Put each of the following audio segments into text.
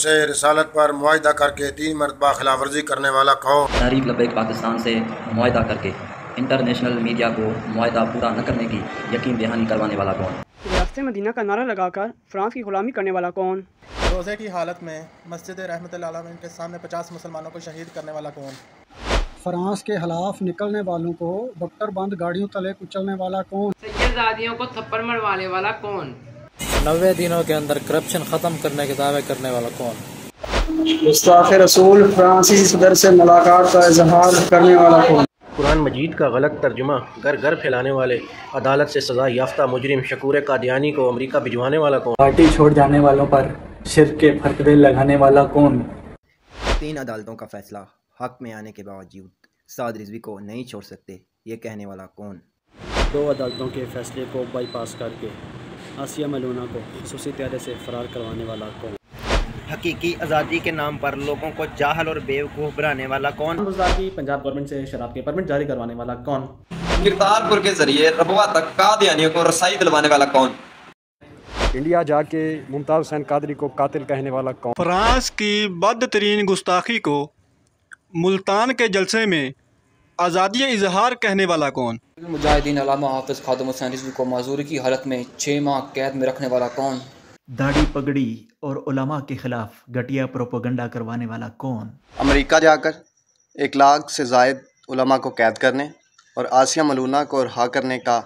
سے رسالت پر معاہدہ کر کے 3 مرتبہ خلاف ورزی کرنے والا کون؟ تحریک لبیک پاکستان سے معاہدہ کر کے انٹرنیشنل میڈیا کو معاہدہ پورا نہ کرنے کی یقین دہانی کروانے والا کون؟ ریاست مدینہ کا نعرہ لگا کر فرانس کی غلامی کرنے والا کون؟ روزے کی حالت میں مسجد رحمت اللہ علیہ کے سامنے 50 مسلمانوں کو شہید کرنے والا کون؟ فرانس کے خلاف نکلنے والوں کو بکٹر بند گاڑیوں تلے کچلنے والا کون؟ سیدزادیوں کو تھپڑ مروانے والا کون؟ 90 دنوں کے اندر کرپشن ختم کرنے کے دعوے کرنے والا کون؟ گستاخ رسول فرانسیسی صدر سے ملاقات کا اظہار کرنے والا کون؟ قرآن مجید کا غلط ترجمہ گھر گھر پھیلانے والے عدالت سے سزا یافتہ مجرم شکور قادیانی کو امریکہ بھجوانے والا کون؟ پارٹی چھوڑ جانے والوں پر شرک کے پھٹکے لگانے والا کون؟ 3 عدالتوں کا فیصلہ حق میں آنے کے باوجود سعد رضوی کو نہیں چھوڑ سکتے، یہ کہنے والا کون؟ 2 عدالتوں کے فیصلے کو بائی پاس کر کے آسیہ ملونہ کو خصوصی طیارے سے فرار کروانے والا کون؟ حقیقی آزادی کے نام پر لوگوں کو جاہل اور بیوقوف بنانے والا کون؟ بزدار پنجاب گورنمنٹ سے شراب کے پرمٹ جاری کروانے والا کون؟ کرتارپور کے ذریعے ربوہ تک قادیانیوں کو رسائی دلوانے والا کون؟ انڈیا جا کے ممتاز حسین قادری کو قاتل کہنے والا کون؟ فرانس کی بدترین گستاخی کو ملتان کے جلسے میں آزادی اظہار کہنے والا کون؟ مجاہدین علامہ حافظ خادم حسین رضوی کو معذوری کی حالت میں 6 ماہ قید میں رکھنے والا کون؟ داڑھی پگڑی اور علماء کے خلاف گھٹیا پروپیگنڈا کروانے والا کون؟ امریکہ جا کر 1 لاکھ سے زائد علماء کو قید کرنے اور آسیہ ملونہ کو رہا کرنے کا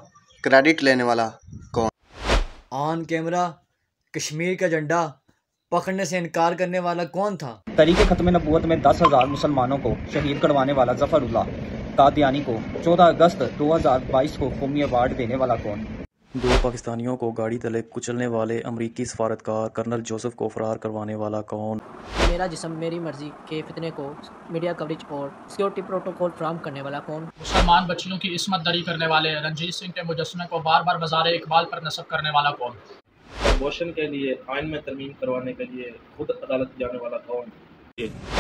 کریڈٹ لینے والا کون؟ آن کیمرہ کشمیر کا جھنڈا پکڑنے سے انکار کرنے والا کون تھا؟ تحریک ختم نبوت میں 10,000 مسلمانوں کو شہید کروانے والا ظفر اللہ قادیانی کو 14 اگست 2022 کو قومی ایوارڈ دینے والا کون؟ 2 پاکستانیوں کو گاڑی تلے کچلنے والے امریکی سفارتکار کرنل جوزف کو فرار کروانے والا کون؟ میرا جسم میری مرضی کے فتنے کو میڈیا کوریج اور سیکورٹی پروٹوکول فراہم کرنے والا کون؟ مسلمان بچیوں کی عصمت دری کرنے والے رنجیت سنگھ کے مجسمے کو بار بار بازار اقبال پر نصب کرنے والا کون؟ پرموشن کے لیے آئین میں ترمیم کروانے کے لیے خود عدالت جانے والا کون؟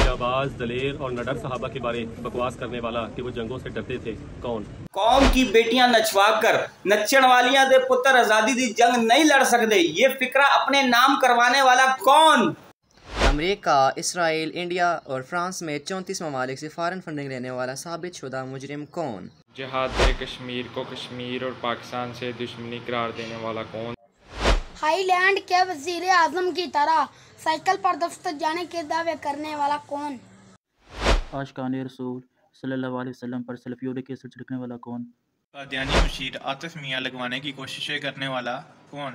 جباز دلیر اور نڈر صحابہ کے بارے بکواس کرنے والا کہ وہ جنگوں سے ڈرتے تھے کون؟ قوم کی بیٹیاں نچوا کر نچن والیاں دے پتر آزادی دی جنگ نہیں لڑ سکتے، یہ فکرہ اپنے نام کروانے والا کون؟ امریکہ، اسرائیل، انڈیا اور فرانس میں 34 ممالک سے فارن فنڈنگ لینے والا ثابت شدہ مجرم کون؟ جہاد کشمیر کو کشمیر اور پاکستان سے دشمنی قرار دینے والا کون؟ ہائی لینڈ کے وزیر اعظم کی طرح سائیکل پر دفتر جانے کے دعوے کرنے والا کون؟ عاشقان رسول صلی اللہ علیہ وسلم پر سلفیورک ایسڈ چھڑکنے والا کون؟ قادیانی مشیر عاطف میاں لگوانے کی کوششیں کرنے والا کون؟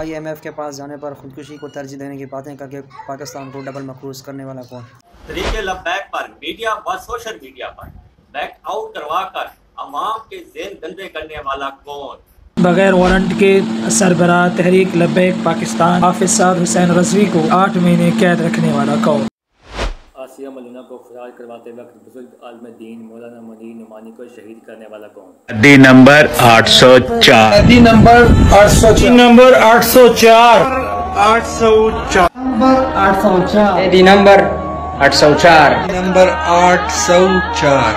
IMF کے پاس جانے پر خودکشی کو ترجیح دینے کی باتیں کر کے پاکستان کو ڈبل مقروض کرنے والا کون؟ طریق لبیک پر میڈیا و سوشل میڈیا پر بیک آؤٹ کروا کر عوام کے ذہن گندے کرنے والا کون؟ بغیر وارنٹ کے سربراہ تحریک لبیک پاکستان حافظ سعد حسین رضوی کو 8 مہینے قید رکھنے والا کون؟ آسیہ ملونہ کو فرار کرواتے وقت بزرگ عالم دین مولانا مدین نعمانی کو شہید کرنے والا کون؟ حدی نمبر 804 حدی نمبر 804 نمبر 804 804 حدی نمبر 804 نمبر 804